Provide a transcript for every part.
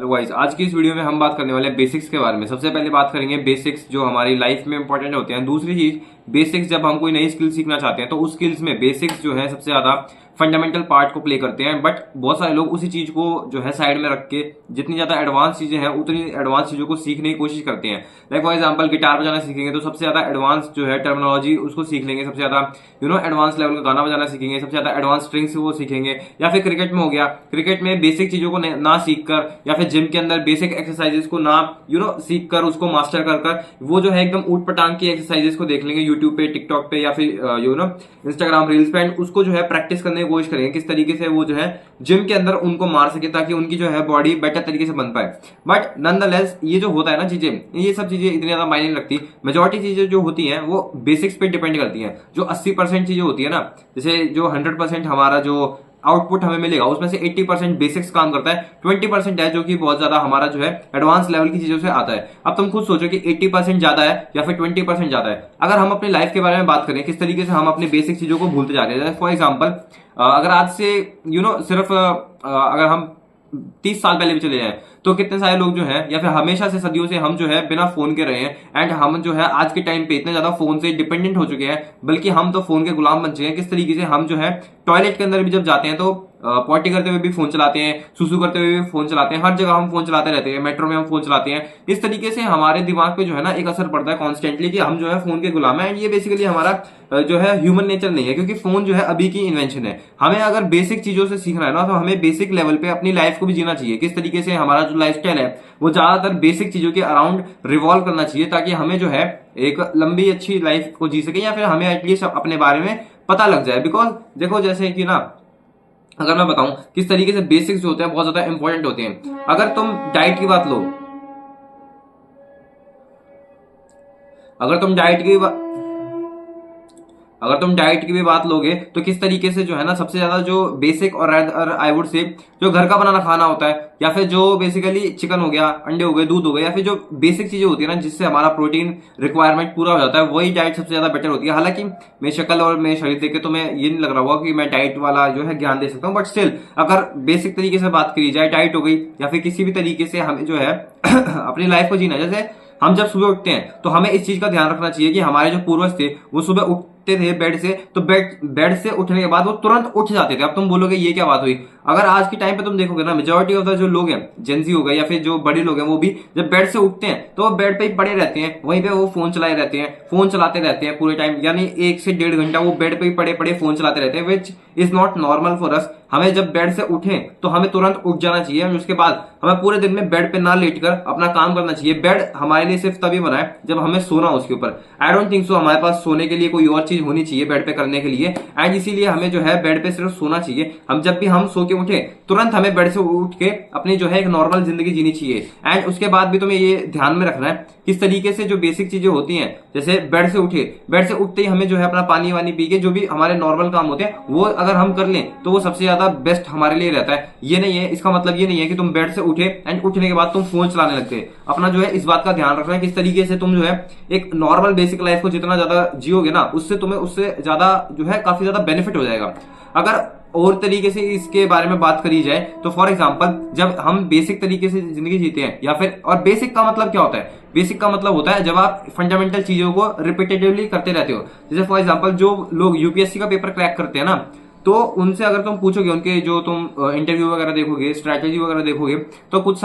Guys आज की इस वीडियो में हम बात करने वाले हैं बेसिक्स के बारे में। सबसे पहले बात करेंगे बेसिक्स जो हमारी लाइफ में इंपॉर्टेंट होते हैं। दूसरी चीज बेसिक्स, जब हम कोई नई स्किल सीखना चाहते हैं तो उस स्किल्स में बेसिक्स जो है सबसे ज्यादा फंडामेंटल पार्ट को प्ले करते हैं। बट बहुत सारे लोग उसी चीज को जो है साइड में रख के जितनी ज्यादा एडवांस चीजें हैं उतनी एडवांस चीजों को सीखने की कोशिश करते हैं। लाइक फॉर एग्जांपल गिटार बजाना सीखेंगे तो सबसे ज्यादा एडवांस जो है टर्मिनोलॉजी उसको सीख लेंगे, सबसे ज्यादा एडवांस लेवल का गाना बजाना सीखेंगे, सबसे ज्यादा एडवांस स्ट्रिंग्स वो सीखेंगे। या फिर क्रिकेट में हो गया, क्रिकेट में बेसिक चीजों को ना सीख कर या फिर जिम के अंदर बेसिक एक्सरसाइजेस को ना सीख कर उसको मास्टर कर वो जो है एकदम ऊट पटांग की एक्सरसाइजेस को देख लेंगे यूट्यूब पे, टिकटॉक पे या फिर इंस्टाग्राम रील्स पे, एंड उसको जो है प्रैक्टिस करने की कोशिश करेंगे किस तरीके से वो जो है जिम के अंदर उनको मार सके ताकि उनकी जो है बॉडी बेटर तरीके से बन पाए। बट नॉनदलेस ये जो होता है ना चीजें, ये सब चीजें इतनी ज्यादा मायने नहीं रखती। मेजॉरिटी चीजें जो होती हैं वो बेसिक्स पे डिपेंड करती हैं। जो 80% चीजें होती है ना, जैसे जो 100% हमारा जो आउटपुट हमें मिलेगा उसमें से 80% बेसिक्स काम करता है, 20% है जो कि बहुत ज्यादा हमारा जो है एडवांस लेवल की चीजों से आता है। अब तुम खुद सोचो कि 80% ज्यादा है या फिर 20% ज्यादा है। अगर हम अपनी लाइफ के बारे में बात करें किस तरीके से हम अपनी बेसिक चीजों को भूलते जा रहे हैं। फॉर एग्जाम्पल अगर आज से सिर्फ अगर हम 30 साल पहले भी चले जाएं तो कितने सारे लोग जो हैं या फिर हमेशा से सदियों से हम जो है बिना फोन के रहे हैं, एंड हम जो है आज के टाइम पे इतने ज्यादा फोन से डिपेंडेंट हो चुके हैं, बल्कि हम तो फोन के गुलाम बन चुके हैं। किस तरीके से हम जो है टॉयलेट के अंदर भी जब जाते हैं तो पॉटी करते हुए भी फोन चलाते हैं, सुसु करते हुए भी फोन चलाते हैं, हर जगह हम फोन चलाते रहते हैं, मेट्रो में हम फोन चलाते हैं। इस तरीके से हमारे दिमाग पे जो है ना एक असर पड़ता है कॉन्स्टेंटली कि हम जो है फोन के गुलाम है। एंड ये बेसिकली हमारा जो है ह्यूमन नेचर नहीं है, क्योंकि फोन जो है अभी की इन्वेंशन है। हमें अगर बेसिक चीजों से सीखना है ना तो हमें बेसिक लेवल पे अपनी लाइफ को भी जीना चाहिए। किस तरीके से हमारा जो लाइफस्टाइल है वो ज्यादातर बेसिक चीजों के अराउंड रिवॉल्व करना चाहिए ताकि हमें जो है एक लंबी अच्छी लाइफ को जी सके, या फिर हमें एटलीस्ट अपने बारे में पता लग जाए। बिकॉज देखो जैसे कि ना, अगर मैं बताऊं किस तरीके से बेसिक्स जो होते हैं बहुत ज्यादा इंपॉर्टेंट होते हैं। अगर तुम डाइट की बात लो, अगर तुम डाइट की भी बात लोगे तो किस तरीके से जो है ना सबसे ज्यादा जो बेसिक और आई वुड से जो घर का बनाना खाना होता है, या फिर जो बेसिकली चिकन हो गया, अंडे हो गए, दूध हो गया, या फिर जो बेसिक चीजें होती है ना जिससे हमारा प्रोटीन रिक्वायरमेंट पूरा हो जाता है, वही डाइट सबसे ज्यादा बेटर होती है। हालांकि मेरी शक्ल और मेरे शरीर देख के तो मैं ये नहीं लग रहा होगा कि मैं डाइट वाला जो है ज्ञान दे सकता हूँ, बट स्टिल अगर बेसिक तरीके से बात करी जाए, डाइट हो गई या फिर किसी भी तरीके से हमें जो है अपनी लाइफ को जीना, जैसे हम जब सुबह उठते हैं तो हमें इस चीज का ध्यान रखना चाहिए कि हमारे जो पूर्वज थे वो सुबह उठते थे बेड से, तो बेड से उठने के बाद वो तुरंत उठ जाते थे। अब तुम बोलोगे ये क्या बात हुई। अगर आज के टाइम पे तुम देखोगे ना, मेजॉरिटी ऑफ द जो लोग हैं, जेंजी हो गए या फिर जो बड़े लोग हैं, वो भी जब बेड से उठते हैं तो वो बेड पे ही पड़े रहते हैं, वहीं पे वो फोन चलाए रहते हैं, फोन चलाते रहते हैं पूरे टाइम, यानी 1 से 1.5 घंटा वो बेड पे ही पड़े पड़े फोन चलाते रहते हैं, which is not normal for us. हमें जब बेड से उठें तो हमें तुरंत उठ जाना चाहिए, और उसके बाद हमें पूरे दिन में बेड पे ना लेटकर अपना काम करना चाहिए। बेड हमारे लिए सिर्फ तभी बना है जब हमें सोना हो उसके ऊपर। आई डोंट थिंक सो हमारे पास सोने के लिए कोई और चीज होनी चाहिए बेड पे करने के लिए, एंड इसीलिए हमें जो है बेड पे सिर्फ सोना चाहिए। हम जब भी हम सो के उठे तुरंत हमें बेड से उठ के अपनी जो है एक नॉर्मल जिंदगी जीनी चाहिए। एंड उसके बाद भी तुम्हें ये ध्यान में रखना है किस तरीके से जो बेसिक चीजें होती हैं, जैसे बेड से उठते ही हमें जो है अपना पानी वानी पी के जो भी हमारे नॉर्मल काम होते हैं वो अगर हम कर लें तो वो सबसे ज्यादा बेस्ट हमारे लिए रहता है। ये नहीं है, इसका मतलब ये नहीं है कि तुम बेड से उठे एंड उठने के बाद तुम फोन चलाने लगते। अपना जो है इस बात का ध्यान रखना है किस तरीके से तुम जो है एक नॉर्मल बेसिक लाइफ को जितना ज्यादा जियोगे ना, उससे तुम्हें उससे ज्यादा जो है काफी ज्यादा बेनिफिट हो जाएगा। अगर और तरीके से इसके बारे में बात करी जाए तो फॉर एग्जांपल जब हम बेसिक तरीके से जिंदगी जीते हैं, या फिर और बेसिक का मतलब क्या होता है, बेसिक का मतलब होता है जब आप फंडामेंटल चीजों को रिपीटेटिवली करते रहते हो। जैसे फॉर एग्जांपल जो लोग यूपीएससी का पेपर क्रैक करते हैं ना, तो उनसे अगर तुम पूछोगे, उनके जो तुम इंटरव्यू वगैरह देखोगे, स्ट्रैटेजी वगैरह देखोगे, तो कुछ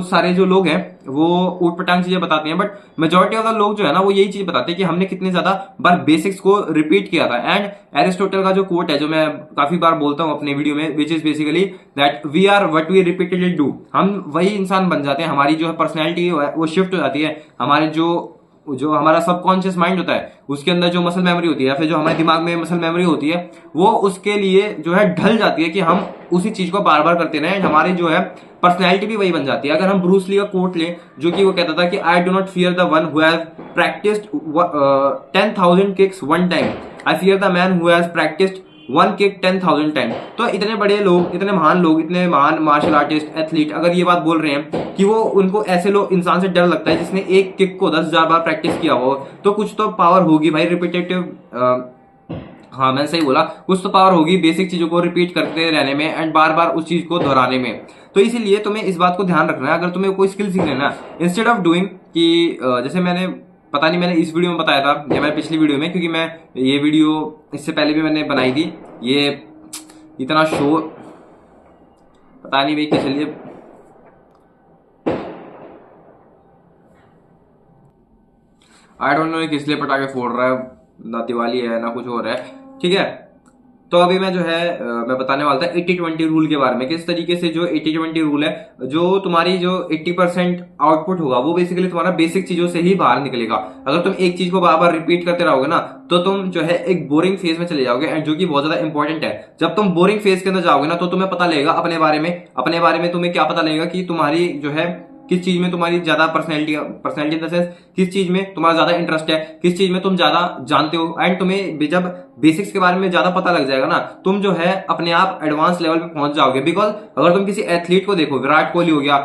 सारे जो लोग हैं वो ऊटपटांग चीजें बताते हैं, बट मेजॉरिटी ऑफ द लोग जो है ना वो यही चीज बताते हैं कि हमने कितने ज्यादा बार बेसिक्स को रिपीट किया था। एंड एरिस्टोटल का जो कोट है जो मैं काफी बार बोलता हूं अपने वीडियो में, which is basically that we are what we repeatedly do. हम वही इंसान बन जाते हैं, हमारी जो है पर्सनैलिटी वो शिफ्ट हो जाती है। हमारे जो हमारा सबकॉन्शियस माइंड होता है उसके अंदर जो मसल मेमोरी होती है, या फिर जो हमारे दिमाग में मसल मेमोरी होती है, वो उसके लिए जो है ढल जाती है कि हम उसी चीज को बार बार करते रहे। हमारी जो है पर्सनैलिटी भी वही बन जाती है। अगर हम ब्रूस ली का कोट लें जो कि वो कहता था कि I do not fear the one who have practised 10,000 kicks one time, I fear the man who has practised 1 kick 10,000 time. तो इतने बड़े लोग, इतने महान मार्शल आर्टिस्ट, एथलीट अगर ये बात बोल रहे हैं कि वो उनको ऐसे लोग इंसान से डर लगता है जिसने एक किक को 10,000 बार प्रैक्टिस किया हो, तो कुछ तो पावर होगी भाई रिपीटेटिव हाँ मैंने सही बोला, कुछ तो पावर होगी बेसिक चीजों को रिपीट करते रहने में एंड बार बार उस चीज को दोहराने में। तो इसीलिए तुम्हें इस बात को ध्यान रखना है, अगर तुम्हें कोई स्किल सीखना है ना, इंस्टेड ऑफ डूइंग कि जैसे मैंने पता नहीं मैंने इस वीडियो में बताया था या मैंने पिछली वीडियो में, क्योंकि मैं ये वीडियो इससे पहले भी मैंने बनाई थी, ये इतना शोर पता नहीं भाई, चलिए आई डोंट नो किस लिए पटाखे फोड़ रहा है, ना दिवाली है ना कुछ हो रहा है, ठीक है। तो अभी मैं जो है मैं बताने वाला था 80-20 रूल के बारे में, किस तरीके से जो 80-20 रूल है, जो तुम्हारी जो 80% आउटपुट होगा वो बेसिकली तुम्हारा बेसिक चीजों से ही बाहर निकलेगा। अगर तुम एक चीज को बार बार रिपीट करते रहोगे ना, तो तुम जो है एक बोरिंग फेज में चले जाओगे, एंड जो कि बहुत ज्यादा इंपॉर्टेंट है। जब तुम बोरिंग फेज के अंदर जाओगे ना, तो तुम्हें पता लगेगा अपने बारे में तुम्हें क्या पता लगेगा कि तुम्हारी जो है किस चीज में तुम्हारी ज्यादा पर्सनैलिटी इन द सेंस किस चीज में तुम्हारा ज्यादा इंटरेस्ट है, किस चीज में तुम ज्यादा जानते हो। एंड तुम्हें जब बेसिक्स के बारे में ज्यादा पता लग जाएगा ना, तुम जो है अपने आप एडवांस लेवल पे पहुंच जाओगे। बिकॉज अगर तुम किसी एथलीट को देखो, विराट कोहली हो गया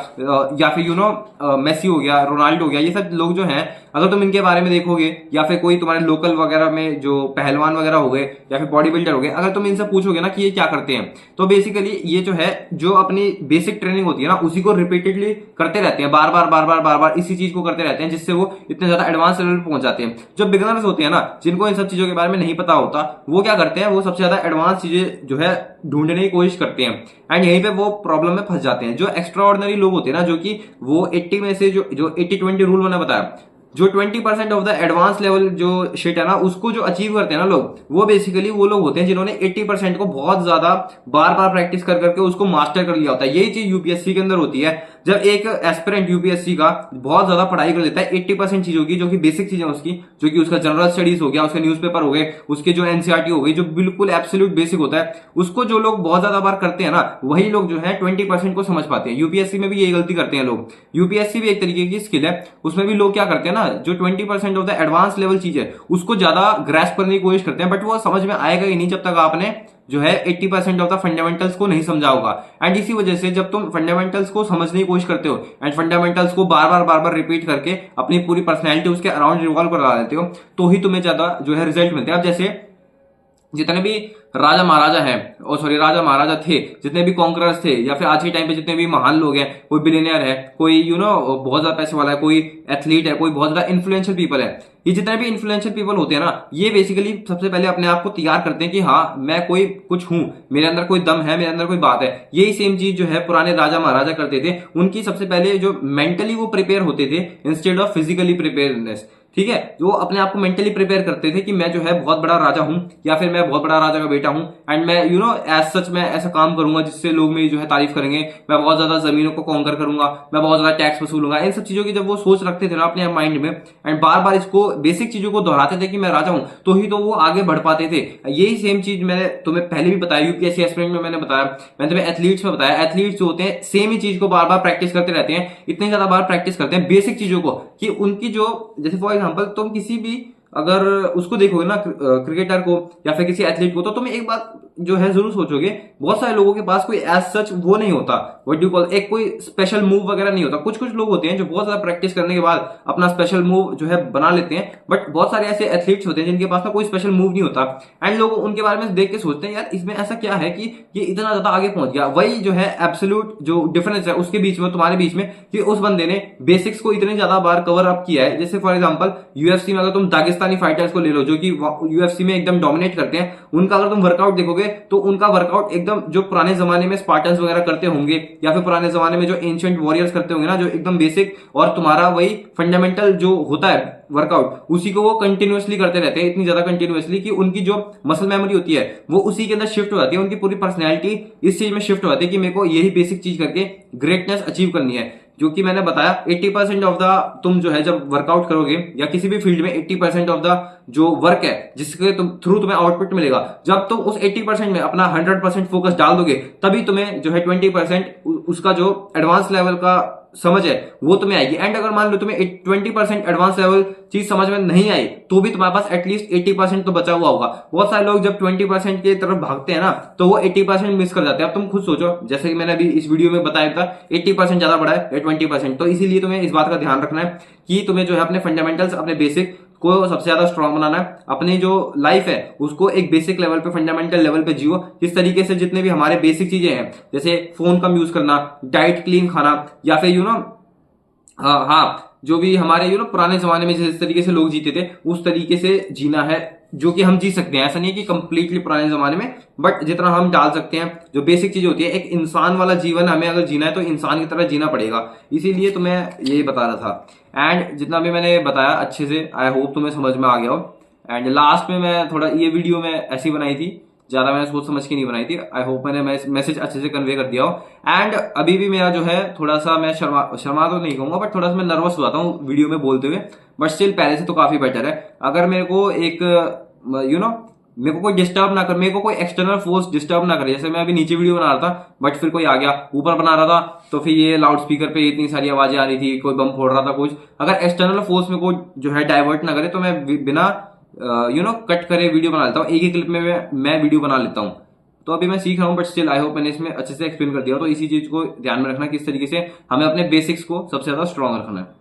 या फिर मेसी हो गया, रोनाल्डो हो गया, ये सब लोग जो हैं, अगर तुम इनके बारे में देखोगे, या फिर कोई तुम्हारे लोकल वगैरह में जो पहलवान वगैरह हो गए या फिर बॉडी बिल्डर हो गए, अगर तुम इनसे पूछोगे ना कि ये क्या करते हैं, तो बेसिकली ये जो है जो अपनी बेसिक ट्रेनिंग होती है ना, उसी को रिपीटेडली करते रहते हैं, बार बार इसी चीज को करते रहते हैं, जिससे वो इतने ज्यादा एडवांस लेवल पे पहुंच जाते हैं। जो बिगिनर्स होते हैं ना, जिनको इन सब चीजों के बारे में नहीं पता होता, वो क्या करते हैं, वो सबसे ज्यादा एडवांस चीजें जो है ढूंढने की कोशिश करते हैं, एंड यहीं पे वो प्रॉब्लम में फंस जाते हैं। जो एक्स्ट्रा ऑर्डिनरी लोग होते हैं ना, जो कि वो 80 में से जो 80-20 रूल मैंने बताया, जो 20% ऑफ द एडवांस लेवल जो शिट है ना, उसको जो अचीव करते हैं ना लोग, वो बेसिकली वो लोग होते हैं जिन्होंने 80% को बहुत ज्यादा बार बार प्रैक्टिस कर करके उसको मास्टर कर लिया होता है। यही चीज यूपीएससी के अंदर होती है। जब एक एस्पिरेंट यूपीएससी का बहुत ज्यादा पढ़ाई कर लेता है 80% चीजों की, जो कि बेसिक चीजें उसकी, जो कि उसका जनरल स्टडीज हो गया, उसके न्यूज़पेपर हो गए, उसके जो एनसीईआरटी हो गई, जो बिल्कुल एब्सोल्यूट बेसिक होता है, उसको जो लोग बहुत ज्यादा बार करते हैं ना, वही लोग जो है 20% को समझ पाते हैं। यूपीएससी में भी यही गलती करते हैं लोग। यूपीएससी भी एक तरीके की स्किल है, उसमें भी लोग क्या करते हैं ना, जो 20% ऑफ द एडवांस लेवल चीज है उसको ज्यादा ग्रैस्प करने की कोशिश करते हैं, बट वो समझ में आएगा ही नहीं जब तक आपने जो है 80% ऑफ द फंडामेंटल्स को नहीं समझा होगा। एंड इसी वजह से जब तुम फंडामेंटल्स को समझने की कोशिश करते हो एंड फंडामेंटल्स को बार बार रिपीट करके अपनी पूरी पर्सनैलिटी उसके अराउंड रिवॉल्व करा देते हो, तो ही तुम्हें ज्यादा जो है रिजल्ट मिलते हैं। अब जैसे जितने भी राजा महाराजा हैं, राजा महाराजा थे, जितने भी कॉन्करर्स थे, या फिर आज के टाइम पे जितने भी महान लोग हैं, कोई बिलियनियर है, कोई बहुत ज्यादा पैसे वाला है, कोई एथलीट है, कोई बहुत ज्यादा इन्फ्लुएंशियल पीपल है, ये जितने भी इन्फ्लुएंशियल पीपल होते हैं ना, ये बेसिकली सबसे पहले अपने आप को तैयार करते हैं कि हाँ मैं कोई कुछ हूं, मेरे अंदर कोई दम है, मेरे अंदर कोई बात है। यही सेम चीज जो है पुराने राजा महाराजा करते थे। उनकी सबसे पहले जो मेंटली वो प्रिपेयर होते थे इंस्टेड ऑफ फिजिकली प्रिपेयरनेस, ठीक है, जो अपने आप को मेंटली प्रिपेयर करते थे कि मैं जो है बहुत बड़ा राजा हूं, या फिर मैं बहुत बड़ा राजा का बेटा हूं, एंड मैं एज सच मैं ऐसा काम करूंगा जिससे लोग मेरी जो है तारीफ करेंगे, मैं बहुत ज्यादा जमीनों को कॉन्कर करूंगा, मैं बहुत ज्यादा टैक्स वसूलूंगा। इन सब चीजों की जब वो सोच रखते थे ना अपने माइंड में, एंड बार बार इसको बेसिक चीजों को दोहराते थे कि मैं राजा हूं, तो ही तो वो आगे बढ़ पाते थे। यही सेम चीज मैंने तुम्हें पहले भी बताया, यूपीएससी एस्पिरेंट में मैंने बताया, मैंने तुम्हें एथलीट्स में बताया। एथलीट्स जो होते हैं सेम ही चीज को बार बार प्रैक्टिस करते रहते हैं, इतनी ज्यादा बार प्रैक्टिस करते हैं बेसिक चीजों को कि उनकी जो, जैसे फॉर एग्जांपल तुम किसी भी अगर उसको देखोगे ना क्रिकेटर को या फिर किसी एथलीट को, तो तुम एक बात जो है जरूर सोचोगे, बहुत सारे लोगों के पास कोई एज सच वो नहीं होता, व्हाट डू कॉल, एक कोई स्पेशल मूव वगैरह नहीं होता। कुछ कुछ लोग होते हैं जो बहुत ज्यादा प्रैक्टिस करने के बाद अपना स्पेशल मूव जो है बना लेते हैं, बट बहुत सारे ऐसे एथलीट्स होते हैं जिनके पास ना कोई स्पेशल मूव नहीं होता, एंड लोग उनके बारे में देख के सोचते हैं यार इसमें ऐसा क्या है कि ये इतना ज्यादा आगे पहुंच गया। वही जो है एब्सोल्यूट जो डिफरेंस है उसके बीच में, तुम्हारे बीच में, कि उस बंदे ने बेसिक्स को इतनी ज्यादा बार कवर अप किया है। जैसे फॉर एग्जाम्पल यूएफसी में अगर तुम दागिस्तानी फाइटर्स को ले लो, जो कि यूएफसी में एकदम डोमिनेट करते हैं, उनका अगर तुम वर्कआउट देखोगे तो उनका वर्कआउट एकदम जो पुराने जमाने में स्पार्टन्स वगैरह करते होंगे, या फिर पुराने जमाने में जो एंशिएंट वॉरियर्स करते होंगे ना, जो एकदम बेसिक और तुम्हारा वही फंडामेंटल जो होता है वर्कआउट, उसी को वो कंटिन्यूअसली करते रहते हैं, इतनी ज्यादा कंटिन्यूअसली कि उनकी जो मसल मेमोरी होती है वो उसी के अंदर शिफ्ट हो जाती है, उनकी पूरी पर्सनैलिटी इस चीज में शिफ्ट हो जाती है कि मेरे को यही बेसिक चीज करके ग्रेटनेस अचीव करनी है। जो कि मैंने बताया 80% ऑफ द, तुम जो है जब वर्कआउट करोगे या किसी भी फील्ड में 80% ऑफ द जो वर्क है जिसके थ्रू तुम्हें आउटपुट मिलेगा, जब तुम उस 80% में अपना 100% फोकस डाल दोगे, तभी तुम्हें जो है 20% उसका जो एडवांस लेवल का समझ है वो तुम्हें आएगी। एंड अगर मान लो तुम्हें 20% एडवांस लेवल चीज समझ में नहीं आई, तो भी तुम्हारे पास एटलीस्ट 80% तो बचा हुआ होगा। बहुत सारे लोग जब 20% की तरफ भागते हैं ना, तो वो 80% मिस कर जाते हैं। अब तुम खुद सोचो, जैसे कि मैंने अभी इस वीडियो में बताया था, 80% ज्यादा बड़ा है या 20%, तो इसीलिए तुम्हें इस बात का ध्यान रखना है कि तुम्हें जो है अपने फंडामेंटल्स, अपने बेसिक को सबसे ज्यादा स्ट्रांग बनाना है, अपनी जो लाइफ है उसको एक बेसिक लेवल पे, फंडामेंटल लेवल पे जियो। इस तरीके से जितने भी हमारे बेसिक चीजें हैं, जैसे फोन कम यूज करना, डाइट क्लीन खाना, या फिर हाँ, जो भी हमारे पुराने जमाने में जिस तरीके से लोग जीते थे उस तरीके से जीना है, जो कि हम जी सकते हैं। ऐसा नहीं है कि कंप्लीटली पुराने जमाने में, बट जितना हम डाल सकते हैं, जो बेसिक चीजें होती है, एक इंसान वाला जीवन हमें अगर जीना है तो इंसान की तरह जीना पड़ेगा। इसीलिए तो मैं यही बता रहा था। एंड जितना भी मैंने बताया अच्छे से, आई होप तुम्हें समझ में आ गया हो। एंड लास्ट में मैं थोड़ा ये वीडियो में ऐसी बनाई थी, ज्यादा मैंने सोच समझ के नहीं बनाई थी। आई होप मैंने मैसेज अच्छे से कन्वे कर दिया हो। एंड अभी भी मेरा जो है थोड़ा सा, मैं शर्मा तो नहीं कहूंगा, बट थोड़ा सा मैं नर्वस हुआ था वीडियो में बोलते हुए, बट स्टिल पहले से तो काफी बेटर है। अगर मेरे को एक मेरे को कोई डिस्टर्ब ना कर, मेरे को कोई एक्सटर्नल फोर्स डिस्टर्ब ना करे, जैसे मैं अभी नीचे वीडियो बना रहा था बट फिर कोई आ गया, ऊपर बना रहा था तो फिर ये लाउड स्पीकर पे इतनी सारी आवाजें आ रही थी, कोई बम फोड़ रहा था कुछ, अगर एक्सटर्नल फोर्स में को जो है डाइवर्ट ना करे तो मैं बिना कट करे वीडियो बना लेता हूँ, एक ही क्लिप में मैं वीडियो बना लेता हूँ। तो अभी मैं सीख रहा हूँ, बट स्टिल आई होप मैंने इसमें अच्छे से एक्सप्लेन कर दिया। तो इसी चीज को ध्यान में रखना, किस तरीके से हमें अपने बेसिक्स को सबसे ज्यादा स्ट्रॉन्ग रखना है।